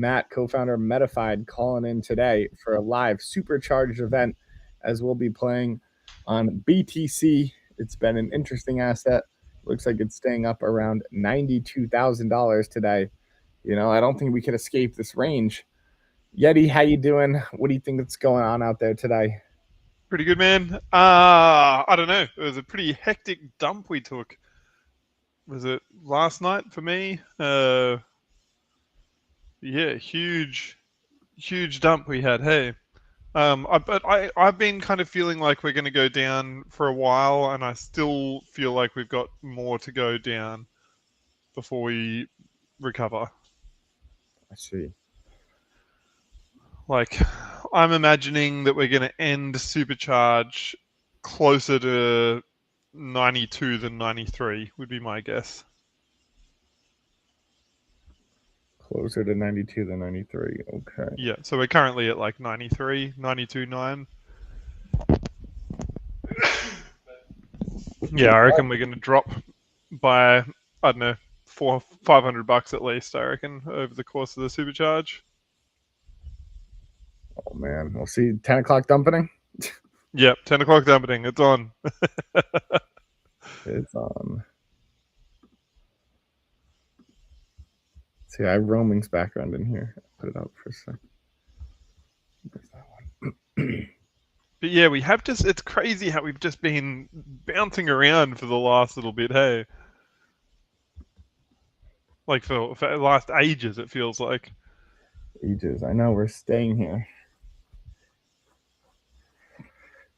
Matt, co-founder of Metafide, calling in today for a live supercharged event as we'll be playing on BTC. It's been an interesting asset. Looks like it's staying up around $92,000 today. You know, I don't think we could escape this range. Yeti, how you doing? What do you think that's going on out there today? Pretty good, man. I don't know. It was a pretty hectic dump we took. Was it last night for me? Yeah, huge dump we had. Hey, I've been kind of feeling like we're going to go down for a while, and I still feel like we've got more to go down before we recover. I see. Like, I'm imagining that we're going to end Supercharge closer to 92 than 93 would be my guess. Closer to 92 than 93. Okay. Yeah, so we're currently at like 93, 92.9. Yeah, I reckon we're going to drop by, I don't know, $500 at least, I reckon, over the course of the Supercharge. Oh, man. We'll see. 10 o'clock dumping? Yep, 10 o'clock dumping. It's on. It's on. See, I have roaming's background in here. I'll put it up for a sec. There's that one. But yeah, we have just, it's crazy how we've just been bouncing around for the last little bit, hey? Like for the last ages, it feels like. Ages. I know, we're staying here.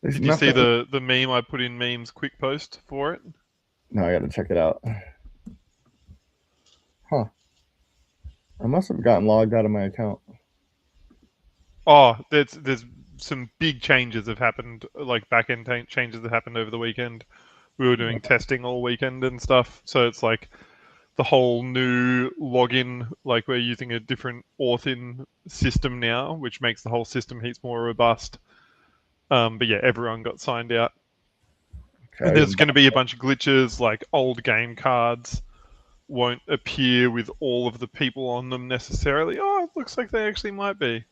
Did you see the meme I put in memes quick post for it? No, I gotta check it out. Huh. I must have gotten logged out of my account. Oh, there's some big changes have happened, like back-end changes that happened over the weekend. We were doing testing all weekend and stuff, so it's like the whole new login, like we're using a different auth-in system now, which makes the whole system heaps more robust. But yeah, everyone got signed out. Okay, and there's going to be a bunch of glitches, like old game cards won't appear with all of the people on them necessarily. Oh, it looks like they actually might be.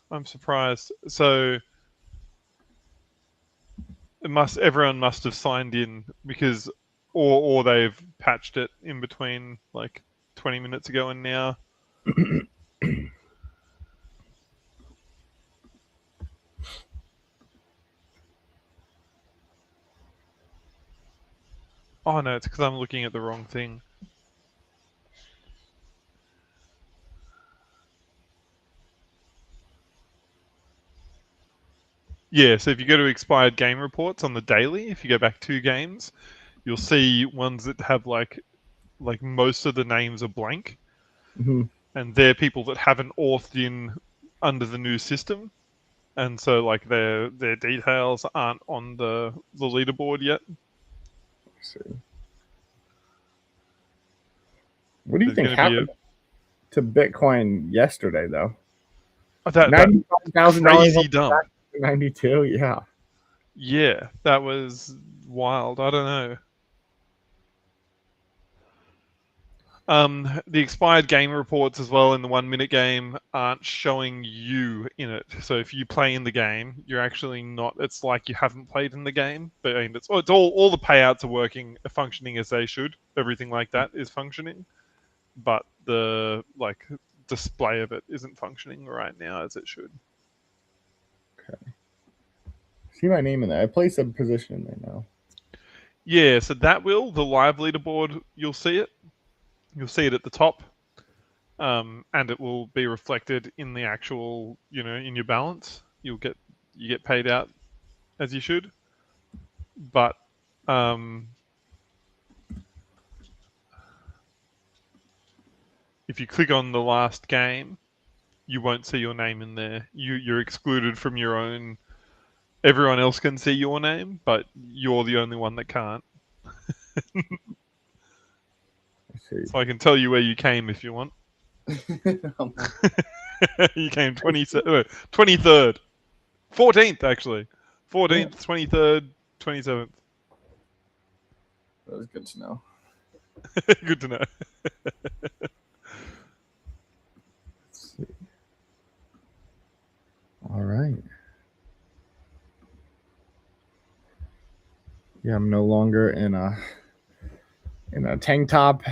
I'm surprised. So everyone must have signed in because, or they've patched it in between like 20 minutes ago and now. Oh no, it's because I'm looking at the wrong thing. Yeah, so if you go to expired game reports on the daily, if you go back 2 games, you'll see ones that have like most of the names are blank. Mm-hmm. And they're people that haven't authed in under the new system. And so like their details aren't on the leaderboard yet. Let's see. What do you think happened to Bitcoin yesterday, though? $95,000 crazy dump. 92, yeah. Yeah, that was wild. I don't know. The expired game reports as well in the 1 minute game aren't showing you in it. So if you play in the game, you're actually not. It's like you haven't played in the game. But I mean, it's all the payouts are functioning as they should. Everything like that is functioning, but the like display of it isn't functioning right now as it should. Okay. See my name in there. I placed a position in there now. Yeah, so the live leaderboard, you'll see it. You'll see it at the top, and it will be reflected in the actual, in your balance. You get paid out as you should, but if you click on the last game, you won't see your name in there. You're excluded from your own. Everyone else can see your name, but you're the only one that can't. So I can tell you where you came if you want. You came 23rd. 14th, actually. 14th, 23rd, 27th. That was good to know. Good to know. see. All right. Yeah, I'm no longer in a tank top.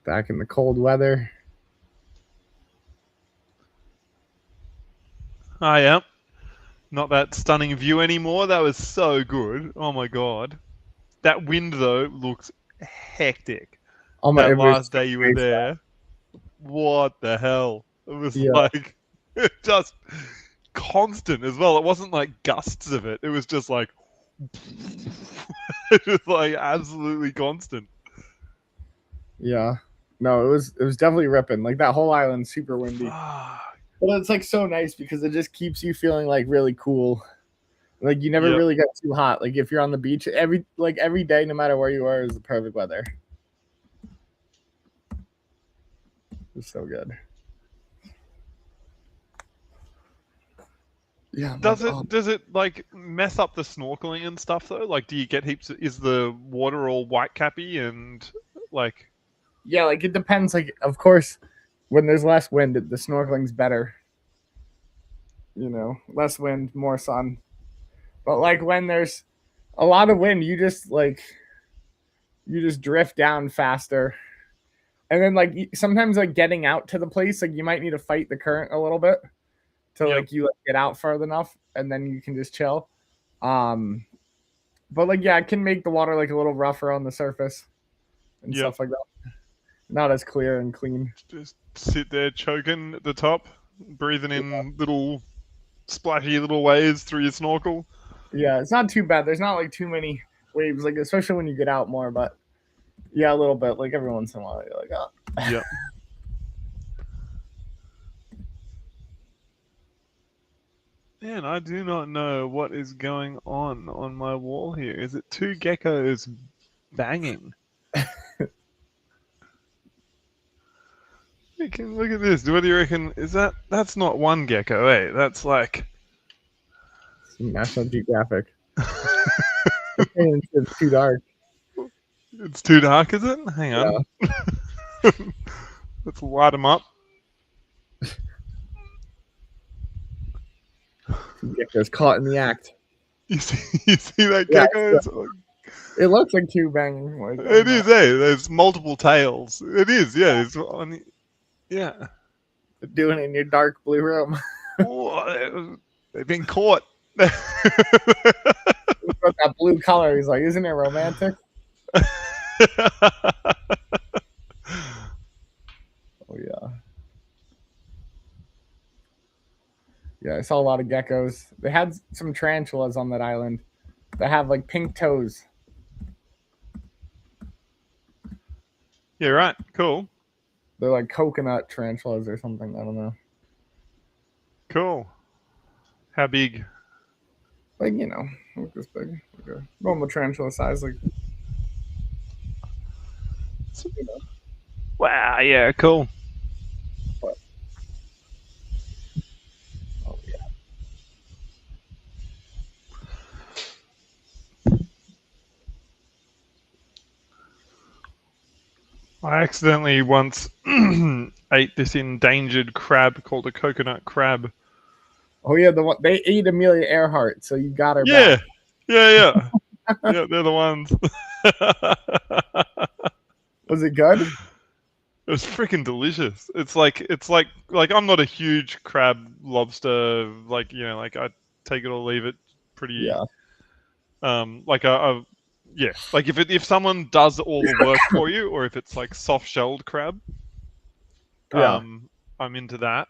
Back in the cold weather. I am. Not that stunning view anymore. That was so good. Oh my god. That wind though looks hectic. Oh my! That It was last day you were crazy. there. What the hell? It was Yeah, like just constant as well. It wasn't like gusts of it. It was just like it was like absolutely constant. yeah. No, it was definitely ripping. Like that whole island's super windy. Fuck. But it's like so nice because it just keeps you feeling like really cool. Like you never Yep. really get too hot. Like if you're on the beach, every day, no matter where you are, is the perfect weather. It's so good. Yeah. Does it like mess up the snorkeling and stuff though? Like do you get heaps is the water all white cappy and like Yeah, like it depends. Like of course, when there's less wind, the snorkeling's better. Less wind, more sun. But like when there's a lot of wind, you just drift down faster. And then like sometimes like getting out to the place, like you might need to fight the current a little bit to yep. like you like, get out far enough, and then you can just chill. But like yeah, it can make the water like a little rougher on the surface and Yep. stuff like that. Not as clear and clean. Just sit there choking at the top, breathing in little splashy little waves through your snorkel. Yeah, it's not too bad. There's not like too many waves, like especially when you get out more. But yeah, a little bit. Like every once in a while, you're like, oh. Yep. Man, I do not know what is going on my wall here. Is it two geckos banging? You can look at this. What do you reckon? That's not one gecko, eh? That's like National Geographic. It's too dark. it's too dark, is it? Hang on. Yeah. Let's light them up. Gecko's caught in the act. You see that gecko? Yeah. It looks like two banging. It is, eh? There's multiple tails. It is, yeah. It's on, yeah. Doing it in your dark blue room. Oh, they've been caught. With that blue color, he's like, isn't it romantic? Oh yeah. Yeah, I saw a lot of geckos. They had some tarantulas on that island that have like pink toes. Yeah, right. Cool. They're like coconut tarantulas or something. I don't know. Cool. How big? Like, look this big. Like a normal tarantula size. Like, Wow, yeah, cool. But, oh, yeah. I accidentally once ate this endangered crab called a coconut crab. Oh yeah, the one they ate Amelia Earhart, so you got her Yeah, back. yeah. Yeah, they're the ones. Was it good? It was freaking delicious. It's like I'm not a huge crab lobster like I take it or leave it pretty Yeah. like yeah, like if someone does all the work for you, or if it's like soft shelled crab, Yeah. I'm into that.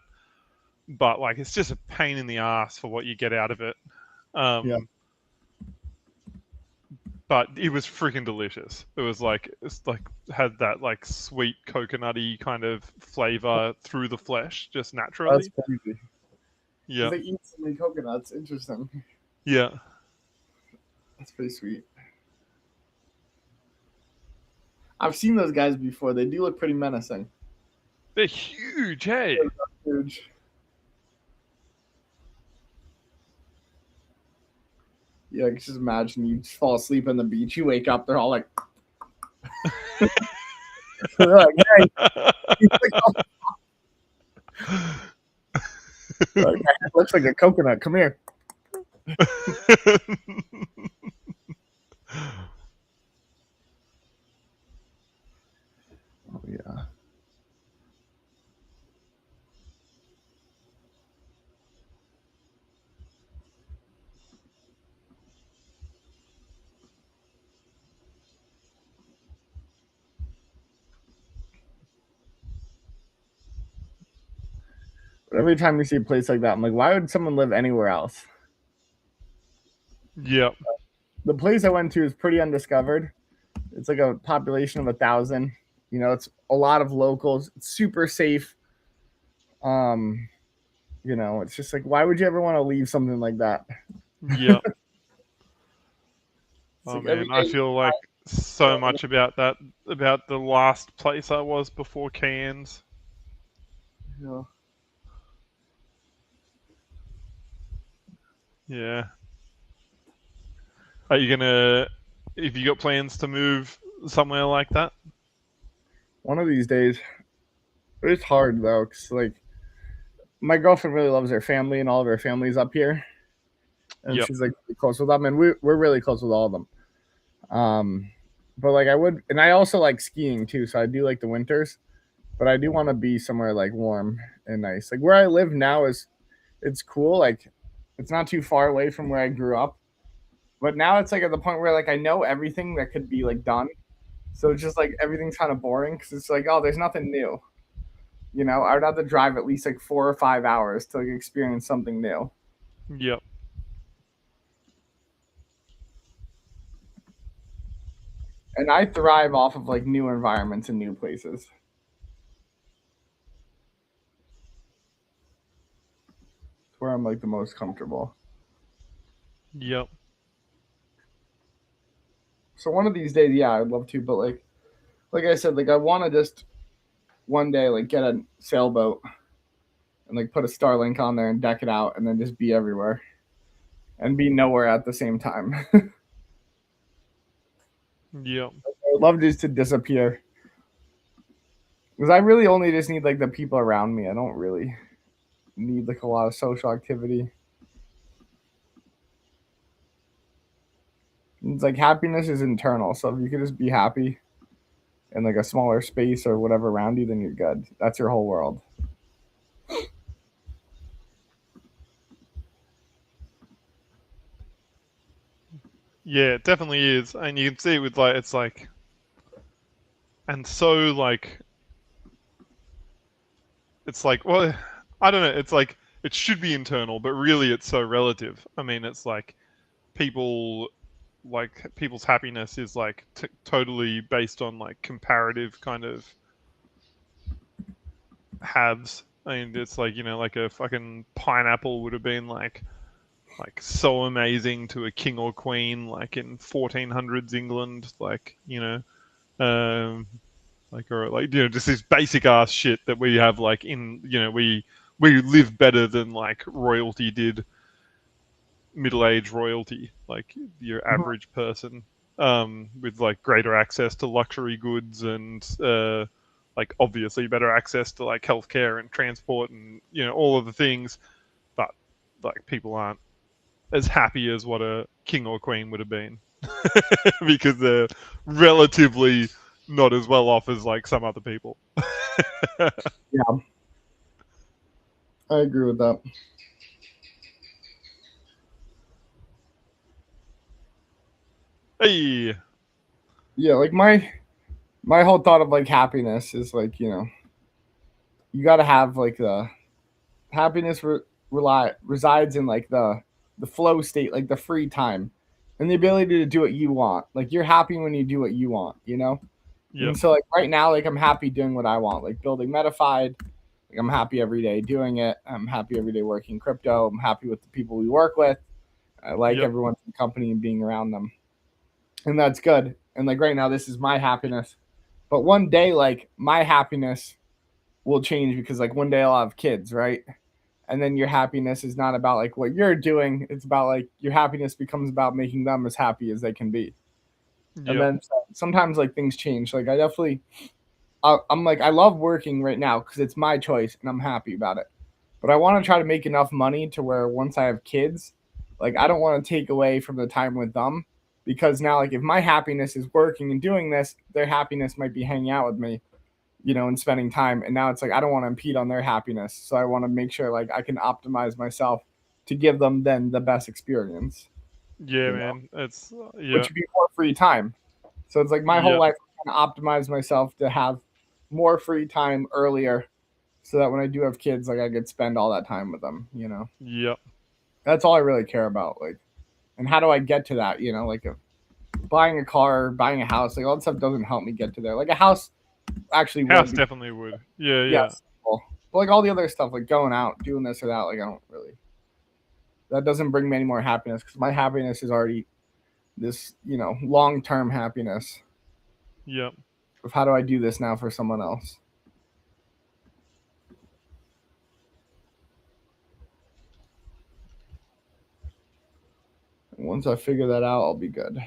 But like it's just a pain in the ass for what you get out of it. Yeah. But it was freaking delicious. It's like had that like sweet coconutty kind of flavor through the flesh, just naturally. That's crazy. Yeah. They eat so many coconuts. Interesting. Yeah. That's pretty sweet. I've seen those guys before. They do look pretty menacing. They're huge, hey? They're huge. Yeah, just imagine you just fall asleep on the beach. You wake up, they're all like, they're like, hey. Like, my head looks like a coconut. Come here. Oh yeah. But every time you see a place like that, I'm like, why would someone live anywhere else? Yep. The place I went to is pretty undiscovered. It's like a population of 1,000. You know, it's a lot of locals. It's super safe. Um, you know, it's just like, why would you ever want to leave something like that? Yep. It's Oh like every man, I day. feel like so much about that, about the last place I was before Cairns. You know, Yeah. Are you gonna, if you got plans to move somewhere like that? one of these days, it's hard though, because like my girlfriend really loves her family and all of her family's up here, and Yep. she's like really close with them, and we're really close with all of them. Um, but like I would, and I also like skiing too, so I do like the winters. But I do want to be somewhere like warm and nice. Like where I live now is, it's cool. Like it's not too far away from where I grew up. But now it's like at the point where like I know everything that could be like done. So it's just like everything's kind of boring because it's like, oh, there's nothing new. You know, I would have to drive at least like 4 or 5 hours to like experience something new. Yep. And I thrive off of like new environments and new places. It's where I'm like the most comfortable. Yep. So one of these days, yeah, I'd love to, but like I said, like I want to just one day like get a sailboat and like put a Starlink on there and deck it out and then just be everywhere and be nowhere at the same time. Yep. I would love just to disappear because I really only just need like the people around me. I don't really need like a lot of social activity. It's like happiness is internal, so if you could just be happy in like a smaller space or whatever around you, then you're good. That's your whole world. Yeah, it definitely is. And you can see it with like, it's like, and so like, it's like, well, I don't know. It's like, it should be internal, but really it's so relative. I mean, it's people, like, people's happiness is like totally based on like comparative kind of halves. I mean, it's like, like a fucking pineapple would have been like so amazing to a king or queen like in 1400s England, like, um like, or like, just this basic ass shit that we have, like, in, we live better than like royalty did, middle-aged royalty, like your average person, with like greater access to luxury goods and like obviously better access to like healthcare and transport and all of the things, but like people aren't as happy as what a king or queen would have been because they're relatively not as well off as like some other people. Yeah, I agree with that. Hey, Yeah, like my whole thought of like happiness is like, you got to have like the happiness resides in like the flow state, like the free time and the ability to do what you want. Like you're happy when you do what you want, you know? yep, And so like right now, like I'm happy doing what I want, like building Metafide. Like I'm happy every day doing it. I'm happy every day working crypto. I'm happy with the people we work with. I like yep, everyone in the company and being around them. And that's good. And like right now, this is my happiness. But one day, like my happiness will change because like one day I'll have kids, right? And then your happiness is not about like what you're doing. It's about like your happiness becomes about making them as happy as they can be. And yep, then sometimes like things change. Like I definitely, I'm like I love working right now because it's my choice and I'm happy about it. but I want to try to make enough money to where once I have kids, like I don't want to take away from the time with them because now like if my happiness is working and doing this, their happiness might be hanging out with me, and spending time. And now it's like I don't want to impede on their happiness, so I want to make sure like I can optimize myself to give them then the best experience, Yeah, you know, man. It's which yeah, would be more free time. So it's like my whole yeah, life I kind of optimize myself to have more free time earlier so that when I do have kids, like I could spend all that time with them. yeah, That's all I really care about. Like, and how do I get to that? Like buying a car, buying a house, like all that stuff doesn't help me get to there. Like a house actually would House be, definitely would. Yeah, yeah, yes, cool. But like all the other stuff, like going out, doing this or that, like I don't really. That doesn't bring me any more happiness because my happiness is already this, long term happiness yeah. of how do I do this now for someone else. And once I figure that out, I'll be good.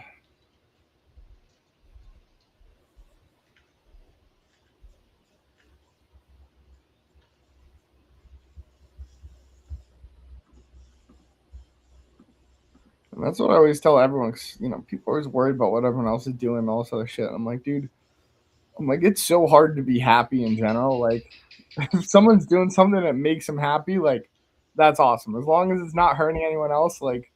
And that's what I always tell everyone. 'Cause, people are always worried about what everyone else is doing and all this other shit. I'm like, dude, it's so hard to be happy in general. Like, if someone's doing something that makes them happy, like, that's awesome. As long as it's not hurting anyone else, like,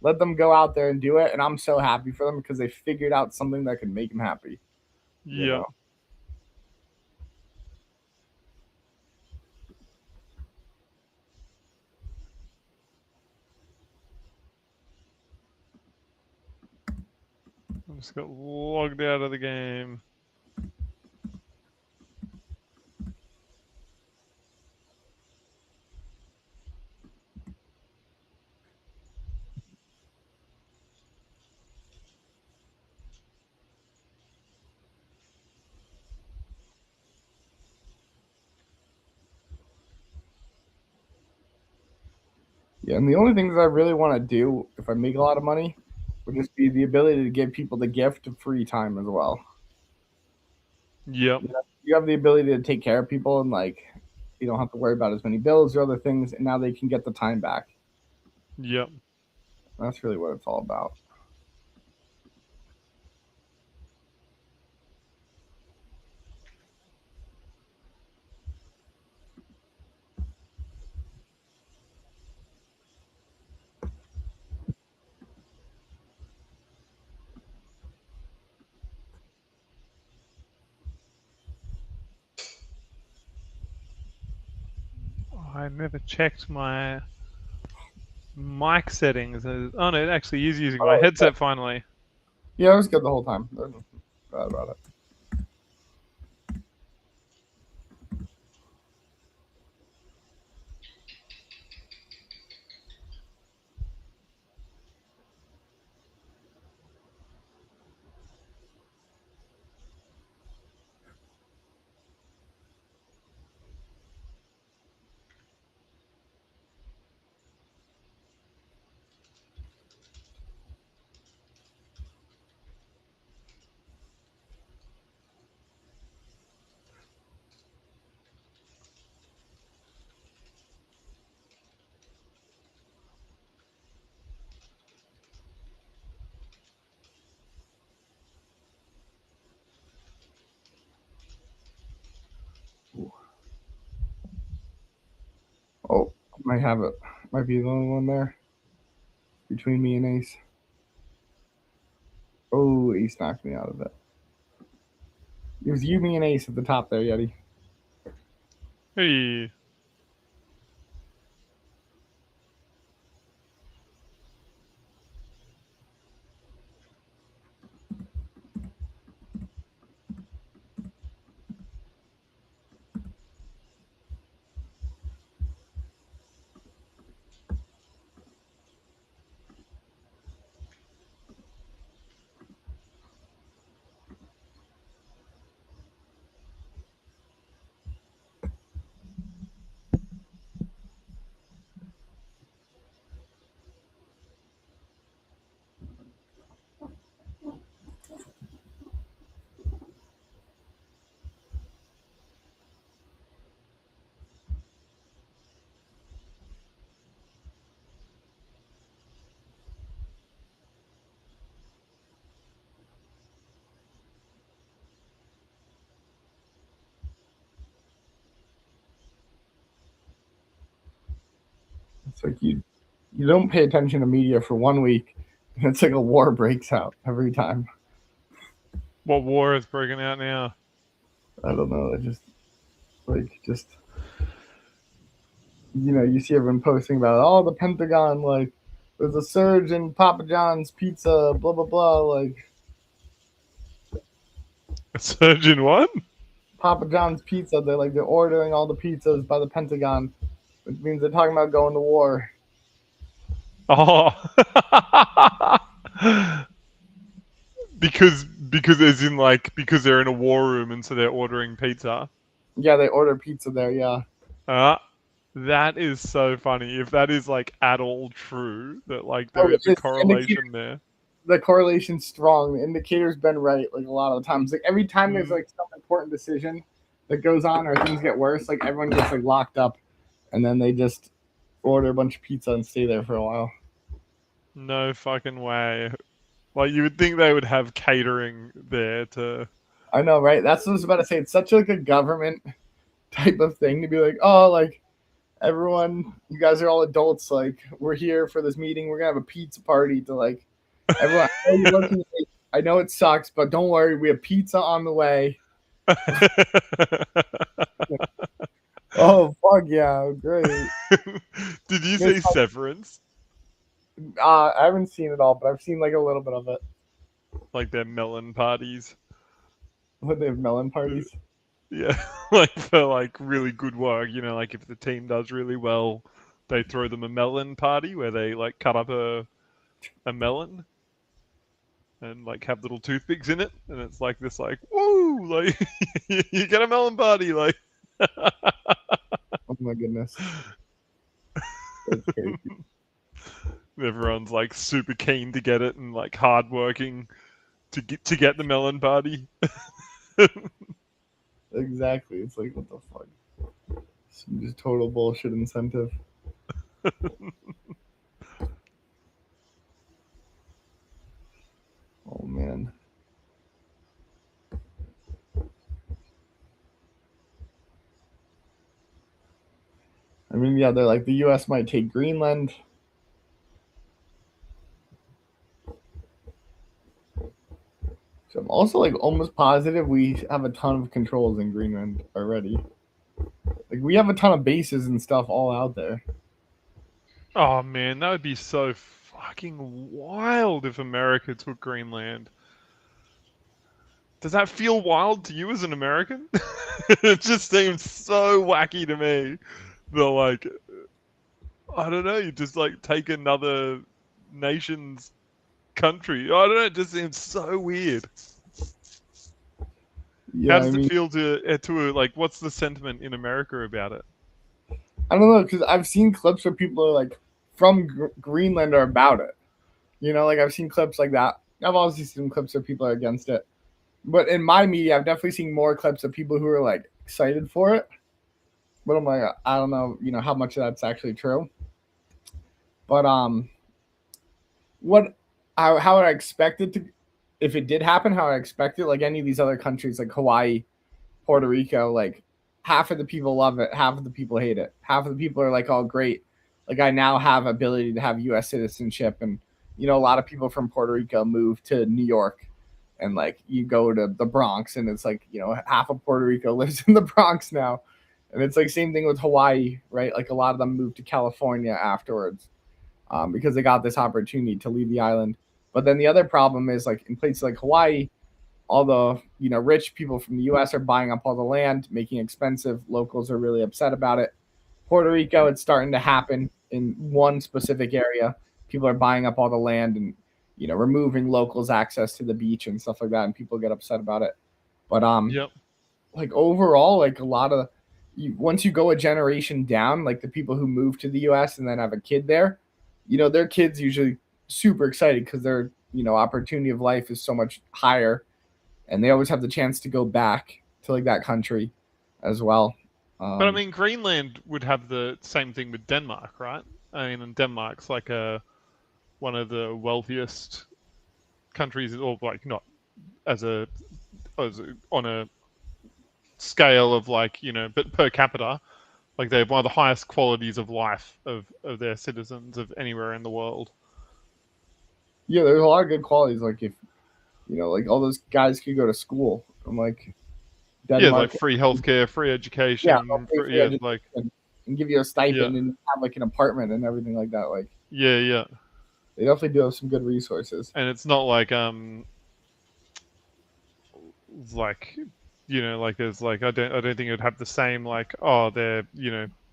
let them go out there and do it. And I'm so happy for them because they figured out something that can make them happy, you Yeah. know? I just got logged out of the game. Yeah. And the only things I really want to do if I make a lot of money would just be the ability to give people the gift of free time as well. Yep. You have the ability to take care of people and like you don't have to worry about as many bills or other things, and now they can get the time back. Yep. That's really what it's all about. Oh, I never checked my mic settings. Oh no, it actually is using my Oh, yeah. headset finally. Yeah, it was good the whole time. There's nothing bad about it. Oh, I might have it. Might be the only one there between me and Ace. Oh, Ace knocked me out of it. It was you, me, and Ace at the top there, Yeti. Hey. It's like you don't pay attention to media for 1 week, and it's like a war breaks out every time. What war is breaking out now? I don't know. It just you see everyone posting about the Pentagon, like there's a surge in Papa John's pizza, blah blah blah. Like A surgeon what? Papa John's pizza, they're ordering all the pizzas by the Pentagon, which means they're talking about going to war. Oh. because as in like because they're in a war room and so they're ordering pizza. Yeah, they order pizza there. Yeah. Uh, that is so funny. If that is like at all true, that like Oh, there is a correlation there. the correlation's strong. The indicator's been right like a lot of the times. Like every time there's Mm. like some important decision that goes on or things get worse, like everyone gets like locked up, and then they just order a bunch of pizza and stay there for a while. No fucking way. Like you would think they would have catering there to. I know, right? That's what I was about to say. It's such like a government type of thing to be like, oh, like everyone, you guys are all adults. Like we're here for this meeting. We're gonna have a pizza party to like everyone. I know it sucks, but don't worry. We have pizza on the way. Oh fuck yeah, great. Did you say Severance? I haven't seen it all, but I've seen like a little bit of it. Like their melon parties? Would they have melon parties? Yeah, like for like really good work, like if the team does really well, they throw them a melon party where they like cut up a melon and like have little toothpicks in it, and it's like this like woo, like you get a melon party, like. Oh my goodness. That's crazy. Everyone's like super keen to get it and like hardworking to get the melon party. Exactly. It's like what the fuck? Some just total bullshit incentive. Oh man. I mean, yeah, they're like the U.S. might take Greenland. So I'm also like almost positive we have a ton of controls in Greenland already. Like we have a ton of bases and stuff all out there. Oh man, that would be so fucking wild if America took Greenland. Does that feel wild to you as an American? It just seems so wacky to me. The like, I don't know, you just like take another nation's country. I don't know, it just seems so weird. Yeah, How does it feel to like? What's the sentiment in America about it? I don't know because I've seen clips where people are like from Greenland are about it. Like I've seen clips like that. I've also seen clips where people are against it. But in my media, I've definitely seen more clips of people who are like excited for it. But I'm like, I don't know, how much of that's actually true. But what how I expect it to, if it did happen, how I expect it, like any of these other countries like Hawaii, Puerto Rico, like half of the people love it, half of the people hate it. Half of the people are like, oh great, like I now have ability to have US citizenship. And a lot of people from Puerto Rico move to New York, and like you go to the Bronx and it's like, half of Puerto Rico lives in the Bronx now. And it's like same thing with Hawaii, right? Like a lot of them moved to California afterwards, because they got this opportunity to leave the island. But then the other problem is like in places like Hawaii, all the rich people from the U.S. are buying up all the land, making it expensive. Locals are really upset about it. Puerto Rico, it's starting to happen in one specific area. People are buying up all the land and removing locals' access to the beach and stuff like that, and people get upset about it. But Yep. like overall, like a lot of once you go a generation down, like the people who move to the U.S. and then have a kid there, their kids usually super excited because their opportunity of life is so much higher, and they always have the chance to go back to like that country as well. But I mean, Greenland would have the same thing with Denmark, right? I mean, and Denmark's like one of the wealthiest countries, or like not as on a scale of like but per capita, Like they have one of the highest qualities of life of their citizens of anywhere in the world. Yeah, there's a lot of good qualities. Like if like all those guys could go to school. I'm like Yeah, like Denmark. free healthcare, free Yeah, they'll education, pay for free, your yeah, like education and give you a yeah, stipend and have like an apartment and everything like that. Like yeah, yeah. they definitely do have some good resources. And it's not like like there's like I don't think it'd have the same like they're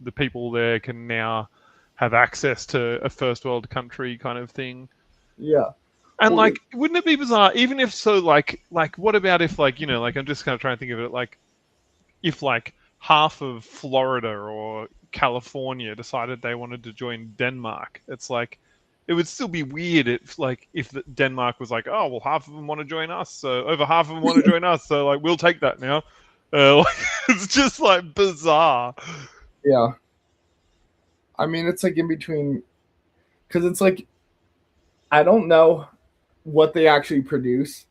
the people there can now have access to a first world country kind of thing. Yeah. And Well, like, wouldn't it be bizarre? Even if so, like, what about if like like I'm just kind of trying to think of it like if like half of Florida or California decided they wanted to join Denmark, it's like it would still be weird if Denmark was like, oh well, half of them want to join us, so over half of them want to join us, so like we'll take that now. Like, it's just like bizarre. yeah. I mean, it's like in between because it's like I don't know what they actually produce.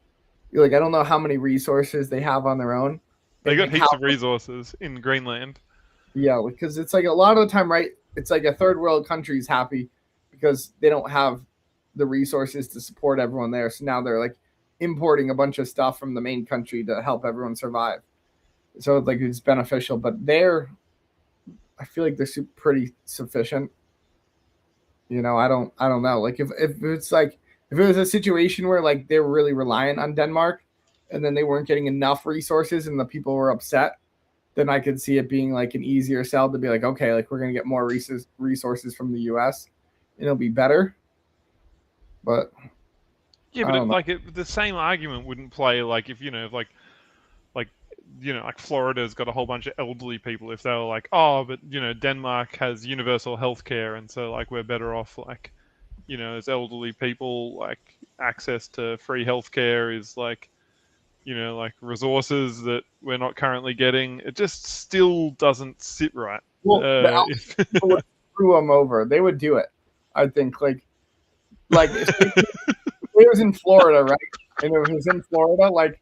Like I don't know how many resources they have on their own, They and got like how heaps of resources in Greenland. yeah, because it's like a lot of the time, right? It's like a third world country is happy because they don't have the resources to support everyone there. So now they're like importing a bunch of stuff from the main country to help everyone survive. So like it's beneficial, but I feel like they're pretty sufficient. I don't know. Like if it's like if it was a situation where like they're really reliant on Denmark and then they weren't getting enough resources and the people were upset, then I could see it being like an easier sell to be like, okay, like we're gonna get more resources from the US and it'll be better. But Yeah, I but don't know. the same argument wouldn't play like if like like Florida's got a whole bunch of elderly people. If they were like, oh, but Denmark has universal healthcare, and so like we're better off like as elderly people like access to free healthcare is like like resources that we're not currently getting. It just still doesn't sit right. Well, the If people would screw them over. They would do it. I think like if it was in Florida, right? And if it was in Florida, like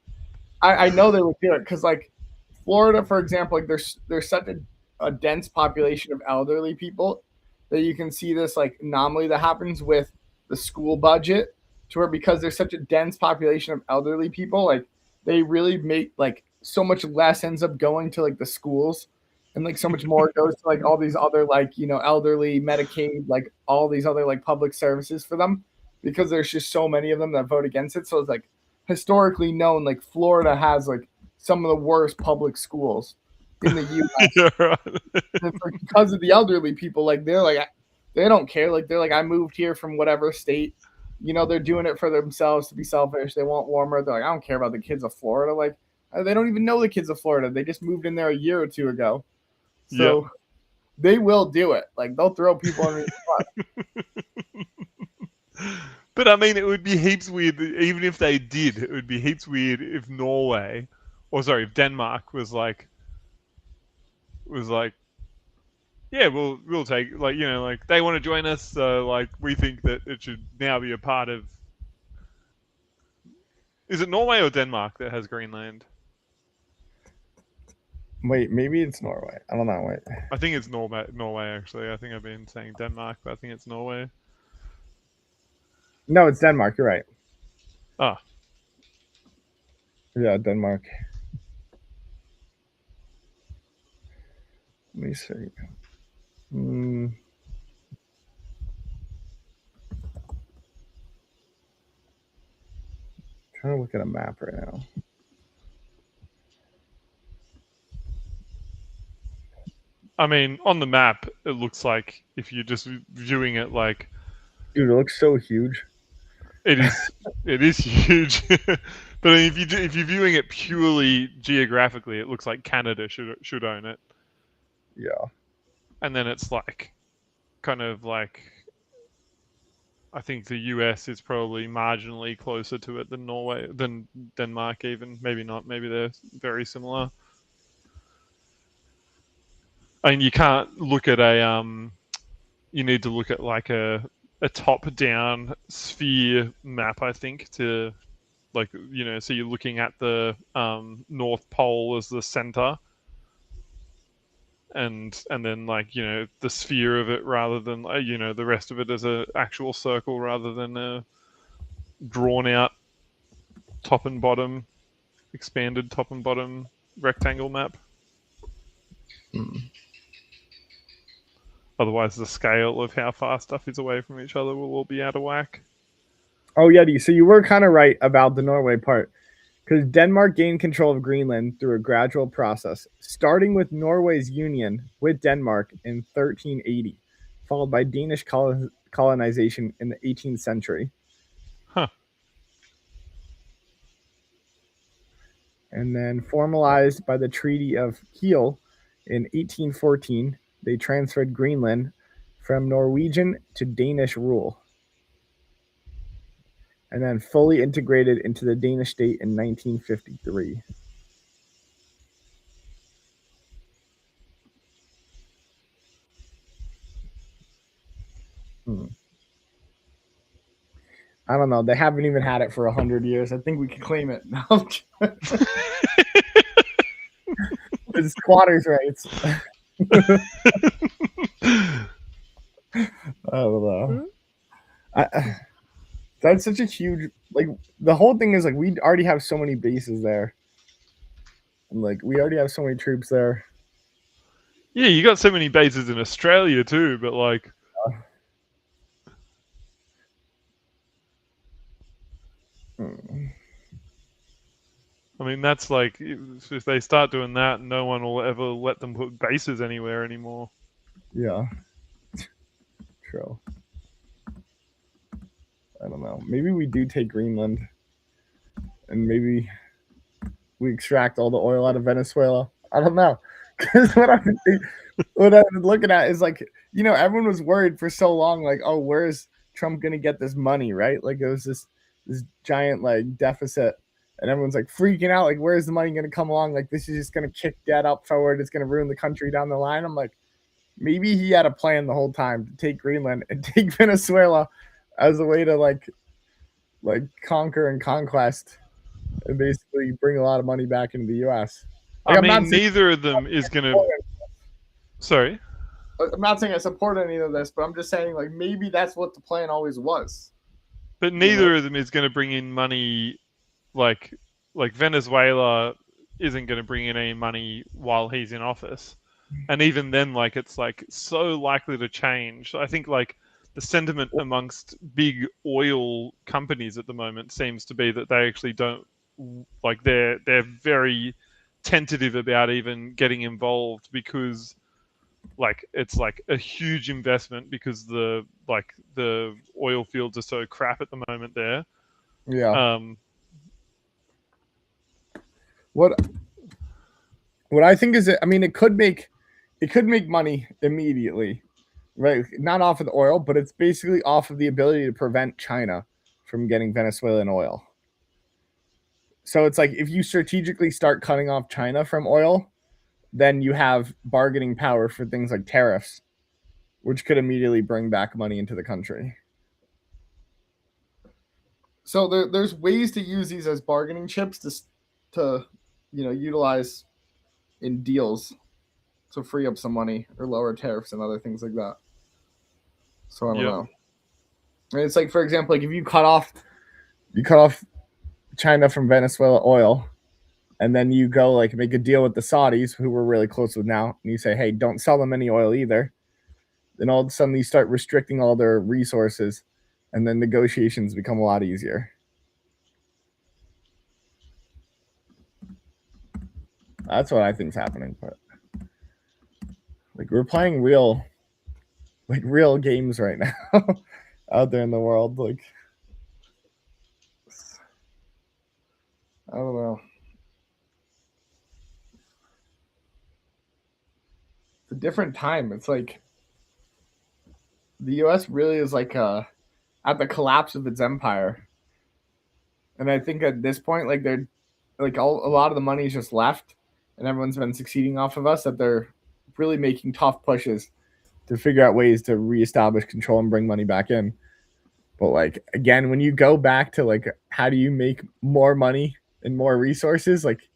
I know they would do it because like Florida, for example, like there's such a dense population of elderly people that you can see this like anomaly that happens with the school budget to where because there's such a dense population of elderly people, like they really make like so much less ends up going to like the schools and like so much more goes to like all these other like elderly Medicaid, like all these other like public services for them because there's just so many of them that vote against it. So it's like historically known like Florida has like some of the worst public schools in the U.S. yeah, right. And it's like because of the elderly people, like they're like they don't care. Like they're like I moved here from whatever state. They're doing it for themselves to be selfish. They want warmer. They're like I don't care about the kids of Florida. Like they don't even know the kids of Florida. They just moved in there a year or two ago, Yeah. so they will do it. Like they'll throw people under the bus. But I mean, it would be heaps weird. Even if they did, it would be heaps weird if Norway, or sorry, if Denmark was like, yeah, we'll take like like they want to join us, so like we think that it should now be a part of. Is it Norway or Denmark that has Greenland? Wait, maybe it's Norway. I don't know. Wait. I think it's Norway. Norway actually. I think I've been saying Denmark, but I think it's Norway. No, it's Denmark. You're right. Ah, Yeah, Denmark. Let me see. Mm, trying to look at a map right now. I mean, on the map, it looks like if you're just viewing it like Dude, it looks so huge. it is, it is huge. But if you're viewing it purely geographically, it looks like Canada should own it, Yeah. and then it's like kind of like I think the US is probably marginally closer to it than Norway than Denmark even. Maybe not. Maybe they're very similar. I mean, you can't look at you need to look at like a top down sphere map, I think, to like so you're looking at the North Pole as the center, and then like the sphere of it rather than the rest of it as a actual circle rather than a drawn out top and bottom expanded top and bottom rectangle map. Otherwise, the scale of how far stuff is away from each other will all be out of whack. Oh yeah, so you were kind of right about the Norway part, because Denmark gained control of Greenland through a gradual process, starting with Norway's union with Denmark in 1380, followed by Danish colonization in the 18th century. Huh. And then formalized by the Treaty of Kiel in 1814, they transferred Greenland from Norwegian to Danish rule, and then fully integrated into the Danish state in 1953. I don't know. They haven't even had it for 100 years. I think we could claim it. No. It's squatters' rights. I don't know. That's such a huge, like, the whole thing is like we already have so many bases there, and like we already have so many troops there. Yeah, you got so many bases in Australia too, but like. I mean, that's like, if they start doing that, no one will ever let them put bases anywhere anymore. Yeah. True. I don't know. Maybe we do take Greenland, and maybe we extract all the oil out of Venezuela. I don't know. Because what I've been looking at is like, everyone was worried for so long, like, oh, where's Trump gonna get this money, right? Like it was this giant like deficit, and everyone's like freaking out, like, where's the money gonna come along? Like this is just gonna kick debt up forward. It's gonna ruin the country down the line. I'm like, maybe he had a plan the whole time to take Greenland and take Venezuela as a way to like conquer and conquest and basically bring a lot of money back into the U.S. Like, I mean, neither of them is going to. Sorry? I'm not saying I support any of this, but I'm just saying, like, maybe that's what the plan always was. But neither of them is going to bring in money, like Venezuela isn't going to bring in any money while he's in office. And even then, like, it's like so likely to change. I think like the sentiment amongst big oil companies at the moment seems to be that they actually don't, like, they're very tentative about even getting involved because like it's like a huge investment because the oil fields are so crap at the moment there. Yeah. What I think is, I mean, it could make money immediately, right? Not off of the oil, but it's basically off of the ability to prevent China from getting Venezuelan oil. So it's like if you strategically start cutting off China from oil, then you have bargaining power for things like tariffs, which could immediately bring back money into the country. So there's ways to use these as bargaining chips to utilize in deals to free up some money or lower tariffs and other things like that. So I don't know. And it's like, for example, like if you cut off China from Venezuela oil, and then you go like make a deal with the Saudis, who we're really close with now, and you say, hey, don't sell them any oil either. Then all of a sudden you start restricting all their resources, and then negotiations become a lot easier. That's what I think is happening. But like we're playing real games right now out there in the world. Like, I don't know. It's a different time. It's like the U.S. really is like at the collapse of its empire, and I think at this point, like they're like a lot of the money is just left, and everyone's been succeeding off of us. That they're really making tough pushes to figure out ways to reestablish control and bring money back in. But like again, when you go back to like how do you make more money and more resources, like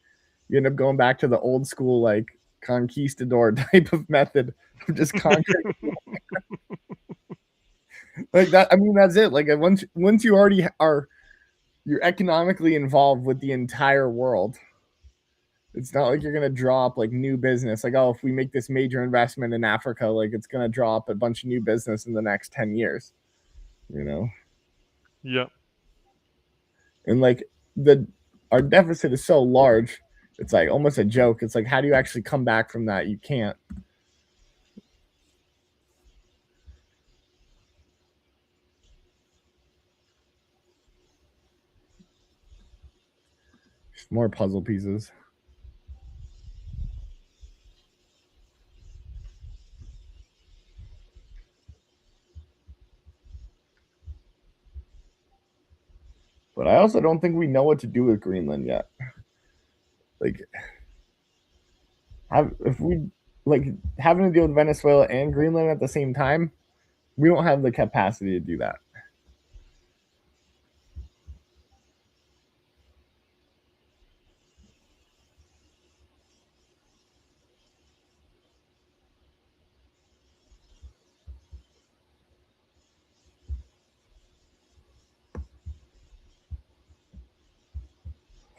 you end up going back to the old school like conquistador type of method of just conquering. Like that. I mean, that's it. Like once you already are, you're economically involved with the entire world. It's not like you're gonna draw up like new business. Like, oh, if we make this major investment in Africa, like it's gonna draw up a bunch of new business in the next 10 years. You know, Yeah. and like the our deficit is so large, it's like almost a joke. It's like, how do you actually come back from that? You can't. More puzzle pieces. But I also don't think we know what to do with Greenland yet. Like, if we like having to deal with Venezuela and Greenland at the same time, we don't have the capacity to do that.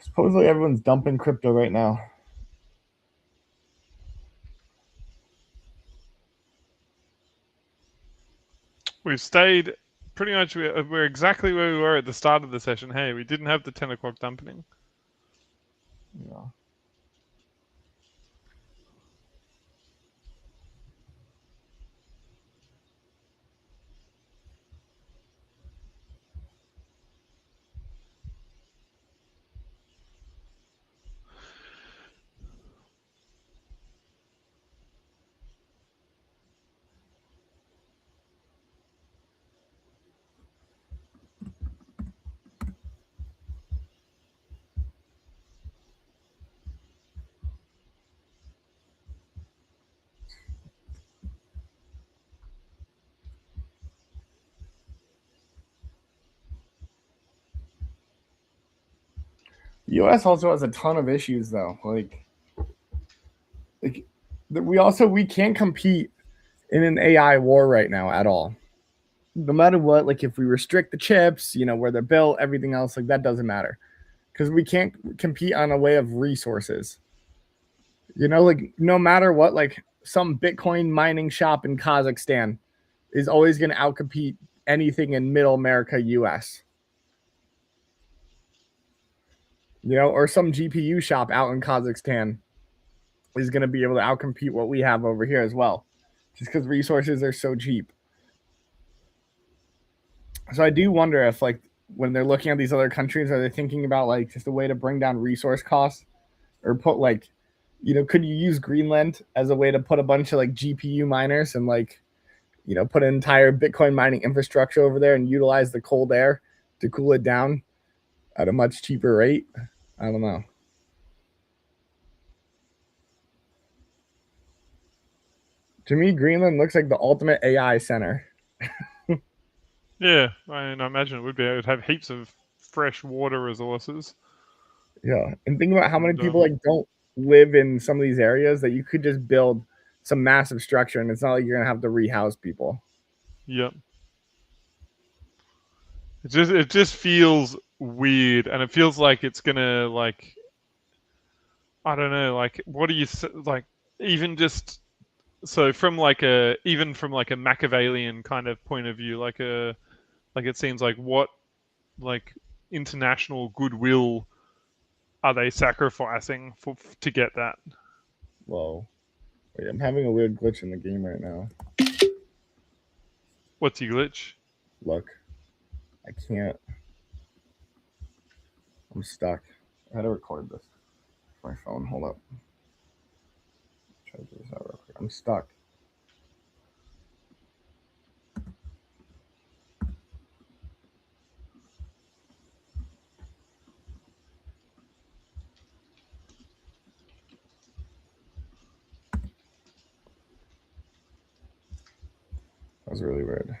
Supposedly everyone's dumping crypto right now. We've stayed pretty much. We're exactly where we were at the start of the session. Hey, we didn't have the 10 o'clock dumping. Yeah. The U.S. also has a ton of issues though. Like we can't compete in an AI war right now at all. No matter what, like if we restrict the chips, where they're built, everything else, like that doesn't matter because we can't compete on a way of resources. Like no matter what, like some Bitcoin mining shop in Kazakhstan is always going to outcompete anything in Middle America, U.S. Or some GPU shop out in Kazakhstan is going to be able to outcompete what we have over here as well, just because resources are so cheap. So I do wonder if, like, when they're looking at these other countries, are they thinking about like just a way to bring down resource costs, or put like, could you use Greenland as a way to put a bunch of like GPU miners and like, put an entire Bitcoin mining infrastructure over there and utilize the cold air to cool it down at a much cheaper rate? I don't know. To me, Greenland looks like the ultimate AI center. Yeah, I imagine it would be. It would have heaps of fresh water resources. Yeah, and think about how many And, people like don't live in some of these areas that you could just build some massive structure, and it's not like you're gonna have to rehouse people. Yep. It just feels weird, and it feels like it's gonna like, I don't know, like what do you like, even just so from like a Machiavellian kind of point of view, like it seems like what, like, international goodwill are they sacrificing to get that? Whoa, wait, I'm having a weird glitch in the game right now. What's your glitch? Look, I can't. I'm stuck. I had to record this. My phone. Hold up. Try to do this out real quick. I'm stuck. That was really weird.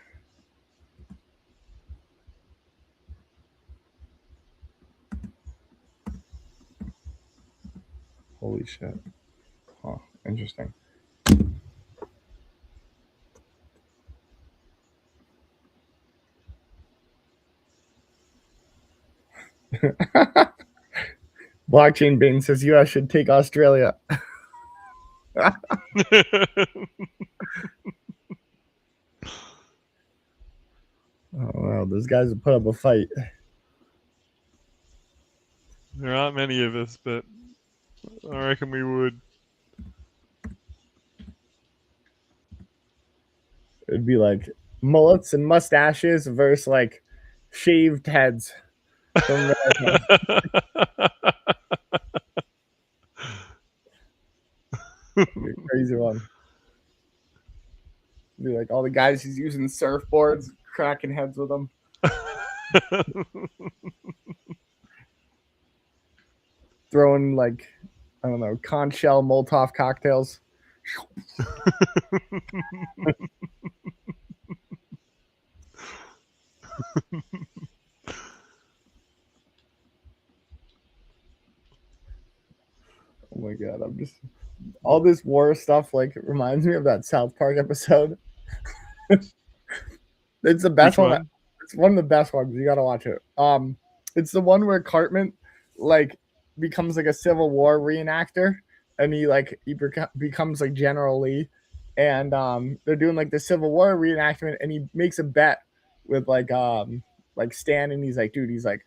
Holy shit. Huh. Interesting. Blockchain Bane says US should take Australia. Oh wow, those guys have put up a fight. There aren't many of us, but I reckon we would. It'd be like mullets and mustaches versus like shaved heads from crazy one. Be like all the guys who's using surfboards, cracking heads with them. Throwing like, I don't know, conch shell Molotov cocktails. Oh my god, I'm just all this war stuff like reminds me of that South Park episode. It's the best one? It's one of the best ones. You gotta watch it. It's the one where Cartman like becomes like a Civil War reenactor, and he becomes like General Lee, and they're doing like the Civil War reenactment, and he makes a bet with like Stan, and he's like, dude, he's like,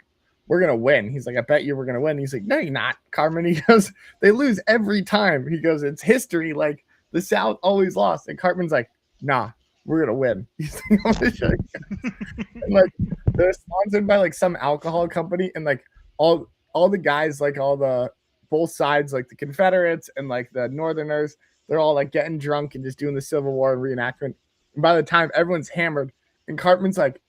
we're gonna win. He's like, I bet you we're gonna win. He's like, no, you're not, Cartman. He goes, they lose every time. He goes, it's history. Like the South always lost, and Cartman's like, nah, we're gonna win. He's like, I'm gonna show you. And like they're sponsored by like some alcohol company, and like all the guys, like all the both sides, like the Confederates and like the Northerners, they're all like getting drunk and just doing the Civil War reenactment. And by the time everyone's hammered, and Cartman's like,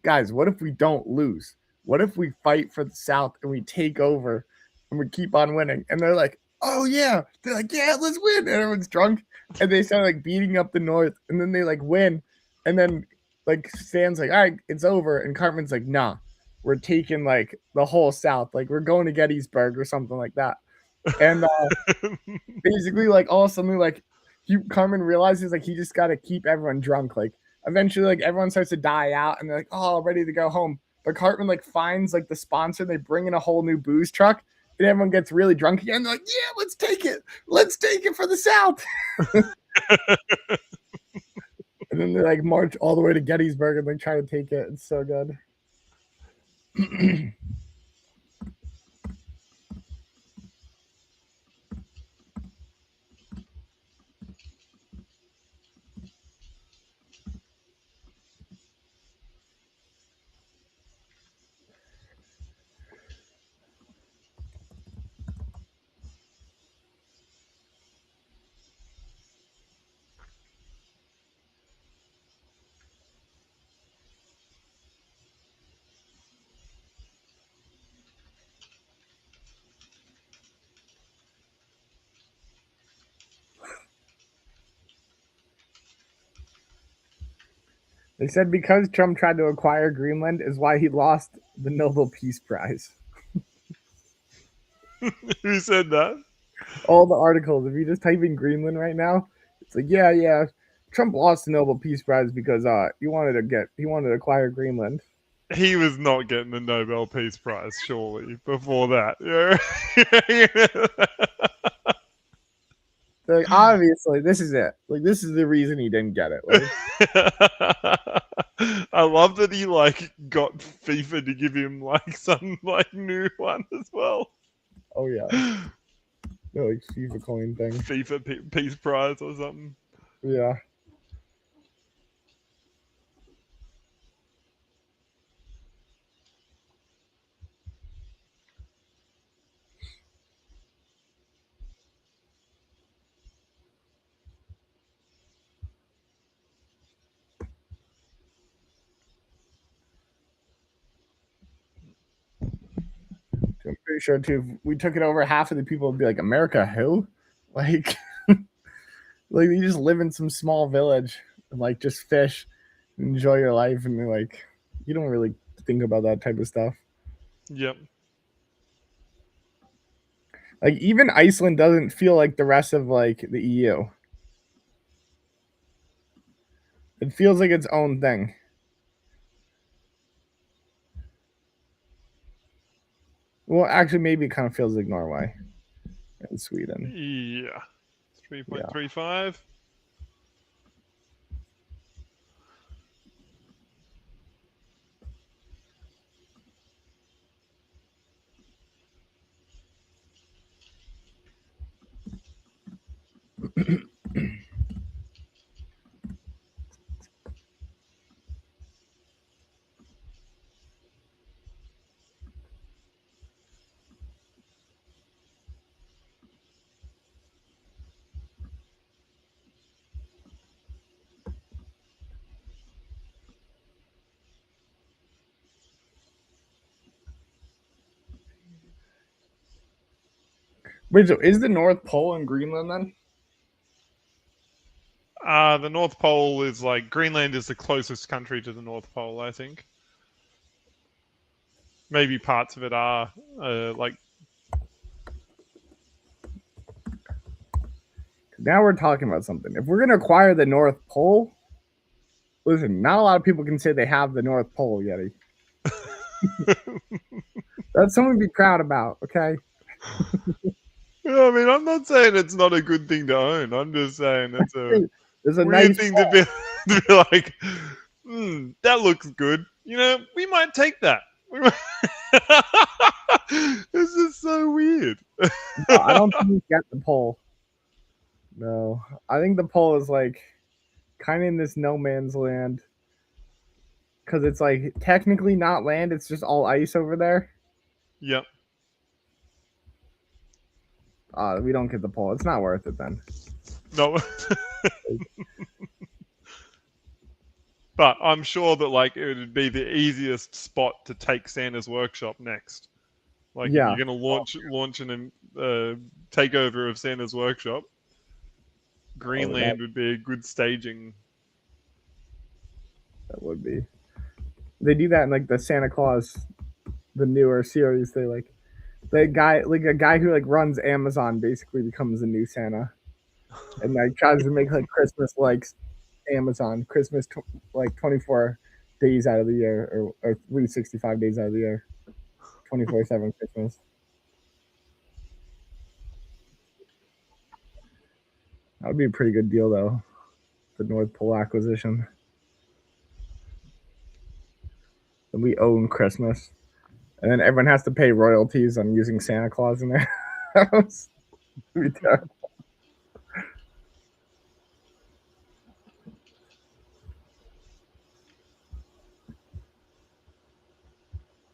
guys, what if we don't lose? What if we fight for the South and we take over and we keep on winning? And they're like, oh yeah. They're like, yeah, let's win. And everyone's drunk. And they start like beating up the North. And then they like win. And then like Stan's like, all right, it's over. And Cartman's like, nah, we're taking like the whole South. Like we're going to Gettysburg or something like that. And basically like all of a sudden like Cartman realizes like he just got to keep everyone drunk. Like eventually like everyone starts to die out and they're like, oh, ready to go home. But Cartman like finds like the sponsor. They bring in a whole new booze truck, and everyone gets really drunk again. They're like, yeah, let's take it. Let's take it for the South. And then they like march all the way to Gettysburg and they try to take it. It's so good. They said because Trump tried to acquire Greenland is why he lost the Nobel Peace Prize. Who said that? All the articles. If you just type in Greenland right now, it's like, yeah. Trump lost the Nobel Peace Prize because he wanted to acquire Greenland. He was not getting the Nobel Peace Prize, surely, before that. Like, obviously, this is it. Like, this is the reason he didn't get it. Like, I love that he like got FIFA to give him like some like new one as well. Oh yeah, no, like FIFA coin thing. FIFA Peace Prize or something. Yeah. I'm pretty sure too. If we took it over, half of the people would be like, "America, who?" Like, like you just live in some small village and like just fish, enjoy your life, and you're like, you don't really think about that type of stuff. Yep. Like even Iceland doesn't feel like the rest of like the EU. It feels like its own thing. Well, actually, maybe it kind of feels like Norway and Sweden. Yeah. Yeah. 3.35. Wait, so is the North Pole in Greenland then? The North Pole is like Greenland is the closest country to the North Pole, I think. Maybe parts of it are like. Now we're talking about something. If we're going to acquire the North Pole, listen, not a lot of people can say they have the North Pole, Yeti. That's something to be proud about, okay? I mean, I'm not saying it's not a good thing to own. I'm just saying it's a There's a weird nice thing to be, to be like, that looks good. You know, we might take that. This is so weird. No, I don't think you get the pole. No, I think the pole is like kind of in this no man's land because it's like technically not land; it's just all ice over there. Yep. We don't get the pole. It's not worth it then. No. But I'm sure that like it would be the easiest spot to take Santa's workshop next. Like if Yeah, you're gonna launch an takeover of Santa's workshop, Greenland would be a good staging. that would be. They do that in like the Santa Claus, the newer series. They like the guy, like a guy who like runs Amazon, basically becomes the new Santa, and like tries to make like Christmas like Amazon, Christmas like 24 days out of the year, or 365 days out of the year, 24/7 Christmas. That would be a pretty good deal though. The North Pole acquisition. And we own Christmas, and then everyone has to pay royalties on using Santa Claus in their house. It'd be terrible.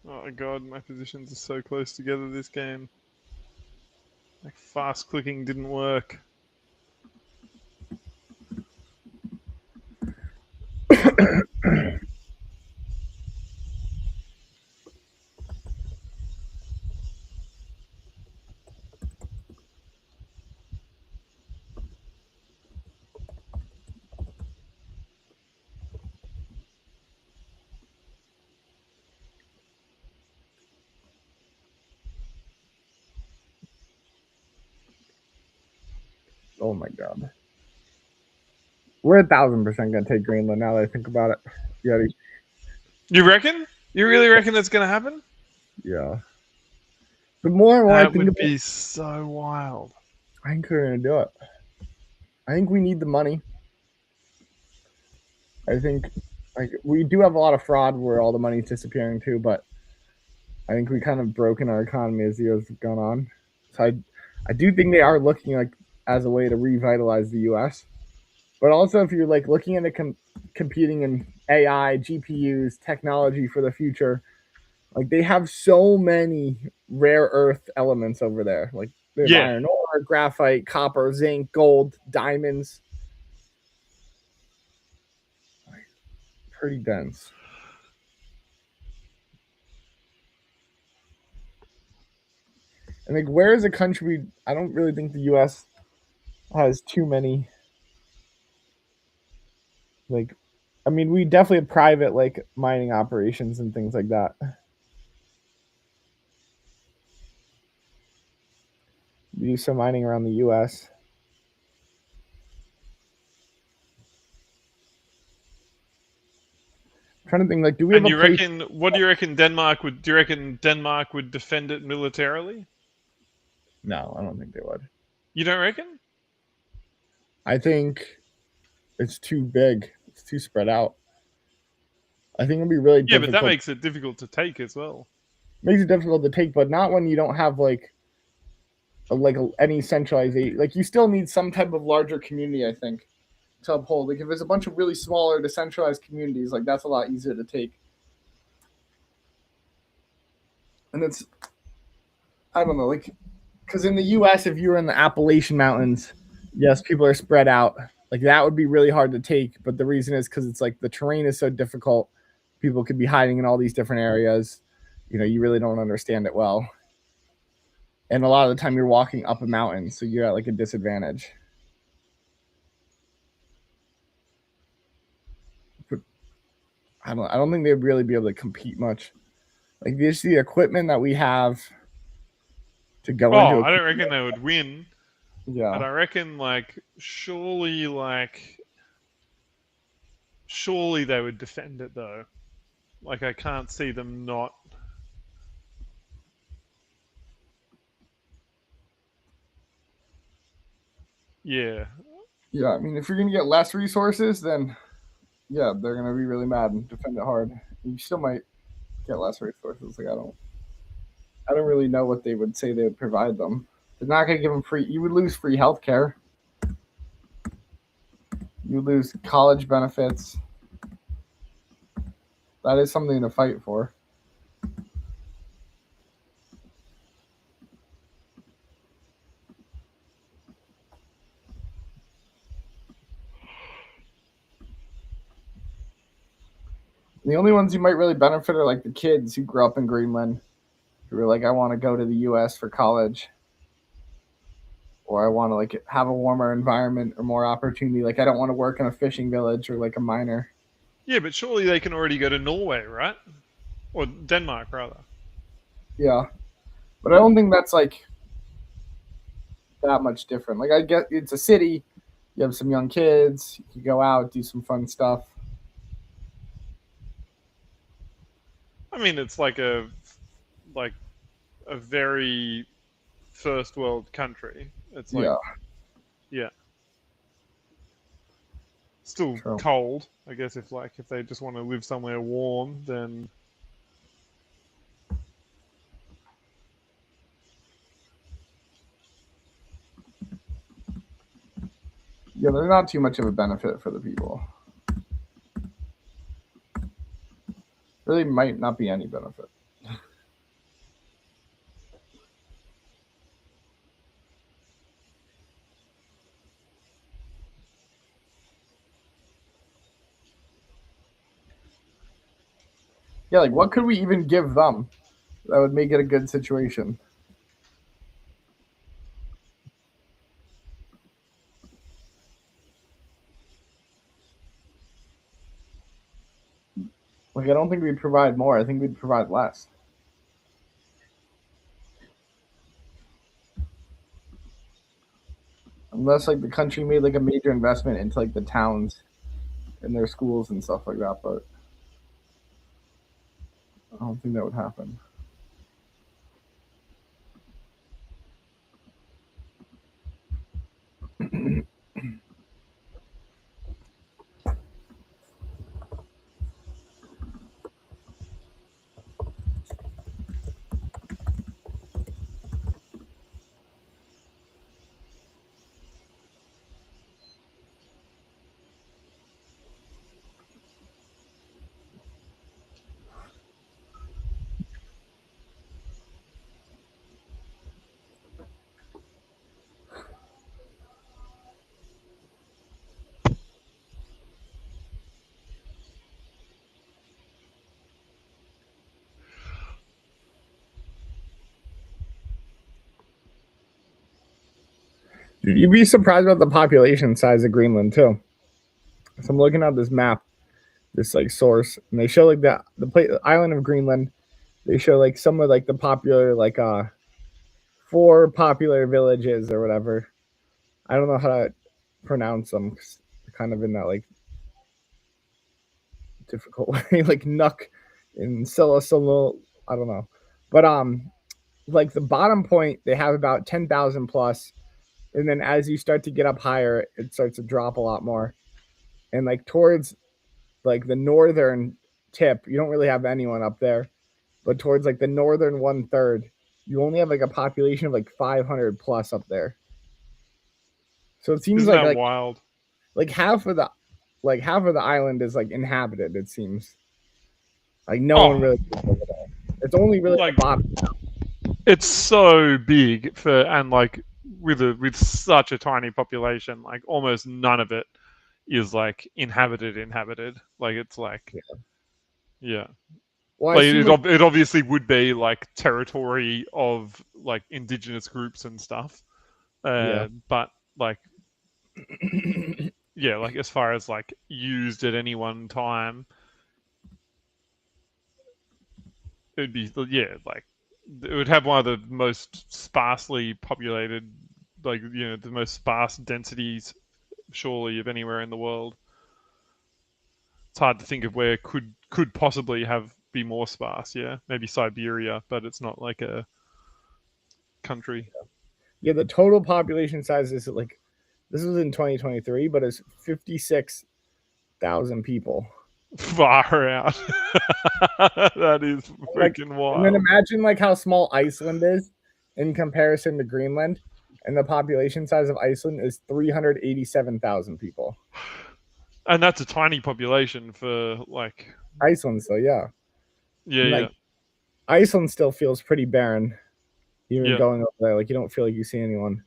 Oh god, my positions are so close together this game. Like fast clicking didn't work. Oh my god. We're 1,000% gonna take Greenland now that I think about it. Yeti. You reckon? You really reckon that's gonna happen? Yeah. The more and more I That think would about be so wild. I think we're gonna do it. I think we need the money. I think like we do have a lot of fraud where all the money's disappearing too, but I think we kind of broken our economy as the years have gone on. So I do think they are looking like as a way to revitalize the U.S. But also, if you're like looking at computing in AI, GPUs, technology for the future, like they have so many rare earth elements over there. Like they have iron ore, graphite, copper, zinc, gold, diamonds. Pretty dense. And like, where is a country? I don't really think the U.S. has too many. Like, I mean, we definitely have private like mining operations and things like that. do some mining around the U.S. I'm trying to think, like, do we have And a you place? reckon? What do you reckon Denmark would? Do you reckon Denmark would defend it militarily? No, I don't think they would. You don't reckon? I think it's too big. It's too spread out. I think it'd be really Yeah, but that difficult. makes it difficult to take as well. Makes it difficult to take, but not when you don't have any centralization. Like you still need some type of larger community, I think, to uphold. Like if there's a bunch of really smaller decentralized communities, like that's a lot easier to take. And it's I don't know, like because in the U.S., if you were in the Appalachian Mountains, yes, people are spread out. Like that would be really hard to take. But the reason is because it's like the terrain is so difficult. People could be hiding in all these different areas. You really don't understand it well. And a lot of the time you're walking up a mountain, so you're at like a disadvantage. But I don't think they'd really be able to compete much. Like just the equipment that we have to go Oh, into a I don't reckon they would win. But yeah. I reckon, surely they would defend it though. Like, I can't see them not. Yeah, Yeah, I mean if you're gonna get less resources, then yeah, they're gonna be really mad and defend it hard. You still might get less resources. Like I don't really know what they would say they would provide them. They're not gonna give them free. You would lose free healthcare. You lose college benefits. That is something to fight for. The only ones who might really benefit are like the kids who grew up in Greenland, who are like, I want to go to the U.S. for college, or I want to like have a warmer environment or more opportunity. Like I don't want to work in a fishing village or like a miner. yeah, but surely they can already go to Norway, right? Or Denmark, rather. Yeah, but I don't think that's like that much different. Like I get it's a city. You have some young kids. You go out, do some fun stuff. I mean, it's like a very first world country. It's like, Yeah, yeah, still true. cold. I guess if they just want to live somewhere warm, then Yeah, they're not too much of a benefit for the people. Really, might not be any benefit. Yeah, like what could we even give them that would make it a good situation? Like I don't think we'd provide more. I think we'd provide less. Unless like the country made like a major investment into like the towns and their schools and stuff like that, but I don't think that would happen. You'd be surprised about the population size of Greenland too. So I'm looking at this map, this like source, and they show like the island of Greenland. They show like some of like the popular like 4 popular villages or whatever. I don't know how to pronounce them. 'Cause they're kind of in that like difficult way, like Nuck and Silicil. I don't know, but like the bottom point, they have about 10,000 plus, and then as you start to get up higher, it starts to drop a lot more, and like towards like the northern tip, you don't really have anyone up there, but towards like the northern 1/3, you only have like a population of like 500 plus up there. So it seems Isn't like that wild? like half of the island is like inhabited. It seems like no one Oh, really lives over there. It's only really the like bottom. it's so big for and like with such a tiny population, like almost none of it is like inhabited. Like it's like Yeah. yeah. Well, I Like assume like it obviously would be like territory of like indigenous groups and stuff. yeah. But like yeah, like as far as like used at any one time, it'd be yeah, like it would have one of the most sparsely populated, like the most sparse densities surely of anywhere in the world. It's hard to think of where could possibly have be more sparse. Yeah, maybe Siberia, but it's not like a country. Yeah, the total population size is like this was in 2023, but it's 56,000 people. Far out. That is Like, freaking and then wild. imagine like how small Iceland is in comparison to Greenland, and the population size of Iceland is 387,000 people. And that's a tiny population for like Iceland, so yeah, yeah, and yeah, like Iceland still feels pretty barren. Even yeah. going over there, like you don't feel like you see anyone.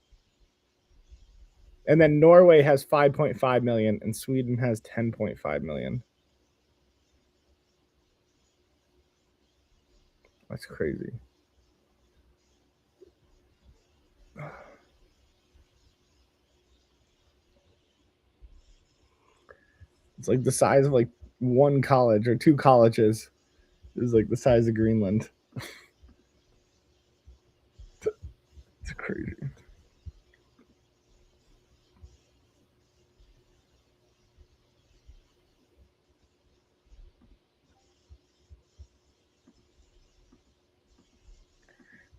And then Norway has 5.5 million, and Sweden has 10.5 million. That's crazy. It's like the size of like one college or two colleges is like the size of Greenland. It's crazy.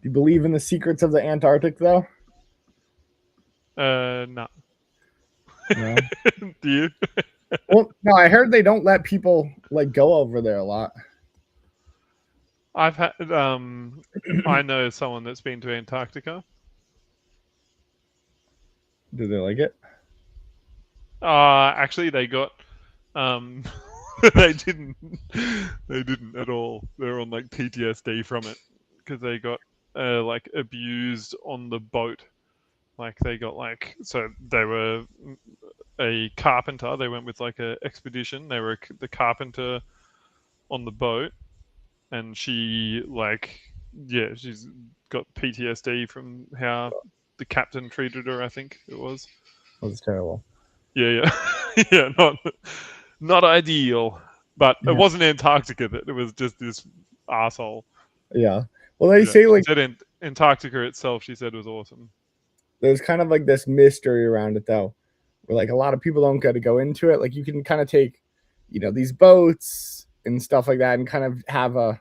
Do you believe in the secrets of the Antarctic though? No. No. Do you? Well, no, I heard they don't let people like go over there a lot. I've had I know someone that's been to Antarctica. Do they like it? Actually, they got um, they didn't they didn't at all. They're on like PTSD from it because they got like abused on the boat. Like they got like so they were a carpenter. They went with like a expedition. They were the carpenter on the boat, and she like yeah she's got PTSD from how the captain treated her. I think it was. That's terrible. Yeah, yeah, yeah. Not ideal, but it Yeah. wasn't Antarctica. That it was just this asshole. Yeah. Well, they Yeah, say she like said Antarctica itself. She said was awesome. there's kind of like this mystery around it though, where like a lot of people don't get to go into it. Like you can kind of take, these boats and stuff like that and kind of have a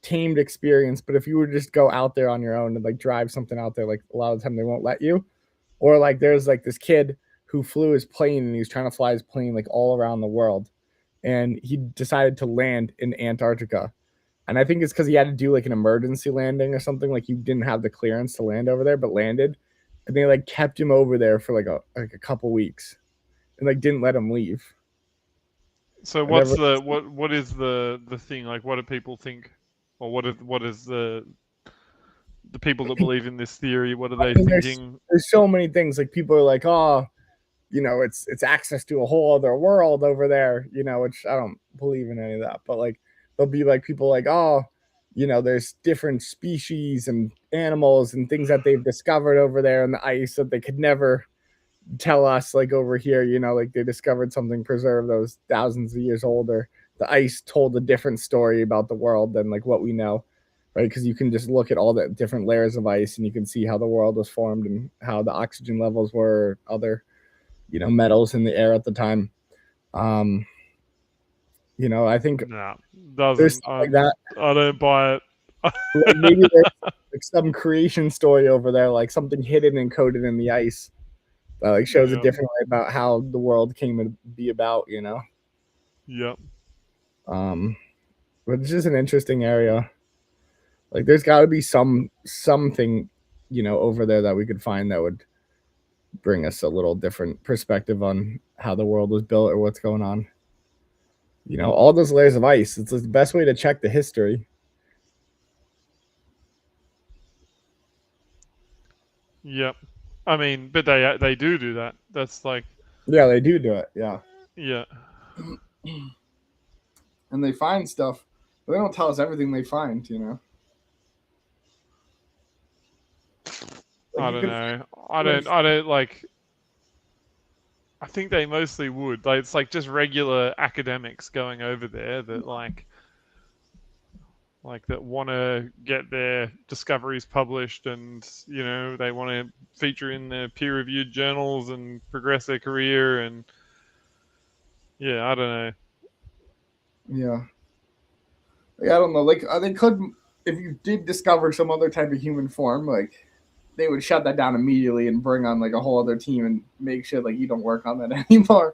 tamed experience. But if you were to just go out there on your own and like drive something out there, like a lot of the time they won't let you. Or like there's like this kid who flew his plane and he was trying to fly his plane like all around the world. And he decided to land in Antarctica. And I think it's because he had to do like an emergency landing or something. Like he didn't have the clearance to land over there, but landed. And they like kept him over there for like a couple weeks and like didn't let him leave. So And what's never the what is the thing like? What do people think, or what is the people that believe in this theory? What are they there's thinking? there's so many things. Like people are like, oh, it's access to a whole other world over there, which I don't believe in any of that. But like there'll be like people like, oh, there's different species and animals and things that they've discovered over there in the ice that they could never tell us like over here, like they discovered something preserved that was thousands of years old, or the ice told a different story about the world than like what we know. right? Because you can just look at all the different layers of ice, and you can see how the world was formed and how the oxygen levels were, other, metals in the air at the time. Um, I think Nah, there's doesn't. stuff like that. I don't buy it. Like maybe there's like some creation story over there, like something hidden and coded in the ice that like shows a Yeah. different way about how the world came to be about. Yep. Um, but it's just an interesting area. Like there's got to be something, over there that we could find that would bring us a little different perspective on how the world was built or what's going on. All those layers of ice. It's the best way to check the history. Yep. I mean, but they do that. That's like, Yeah, they do it. Yeah. yeah. And they find stuff. But they don't tell us everything they find. Like I you don't can know. find I don't like. I think they mostly would. Like, it's like just regular academics going over there that like that want to get their discoveries published, and they want to feature in their peer-reviewed journals and progress their career. And yeah, I don't know. Yeah. Like, I don't know. Like they could, if you did discover some other type of human form, like they would shut that down immediately and bring on like a whole other team and make sure like you don't work on that anymore.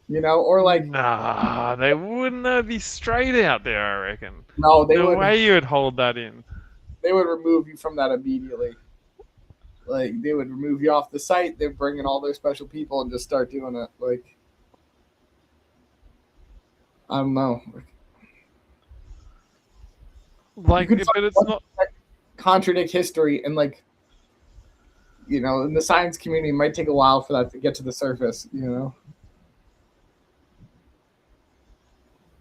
Or like Nah, they wouldn't be straight out there, I reckon. no, they No would way you would hold that in. they would remove you from that immediately. Like they would remove you off the site. They'd bring in all their special people and just start doing it. Like I don't know. Like, You could but it's not. contradict history and like in the science community, it might take a while for that to get to the surface.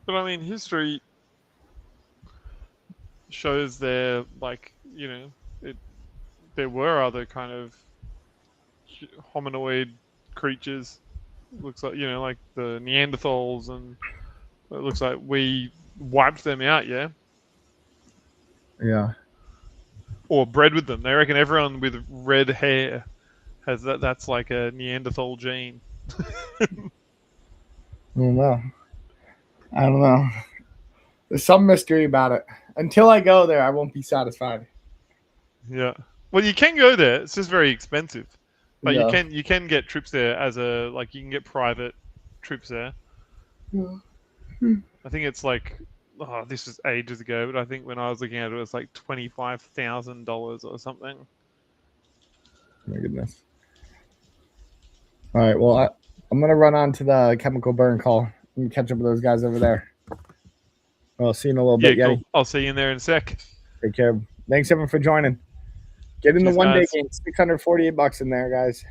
But I mean, history shows there were other kind of hominoid creatures. Looks like like the Neanderthals, and it looks like we wiped them out, yeah, Yeah. or bred with them. They reckon everyone with red hair has that. That's like a Neanderthal gene. I don't know. I don't know. There's some mystery about it. Until I go there, I won't be satisfied. Yeah. Well, you can go there. It's just very expensive. But Yeah. you can get trips there as you can get private trips there. Yeah. I think it's like, this was ages ago, but I think when I was looking at it, it was like $25,000 or something. My goodness. All right. Well, I'm gonna run on to the chemical burn call and catch up with those guys over there. I'll see you in a little bit, Yeah, cool. Yeti. I'll see you in there in a sec. Take care. Thanks everyone for joining. Get in the Cheers, one day guys. game. $648 in there, guys.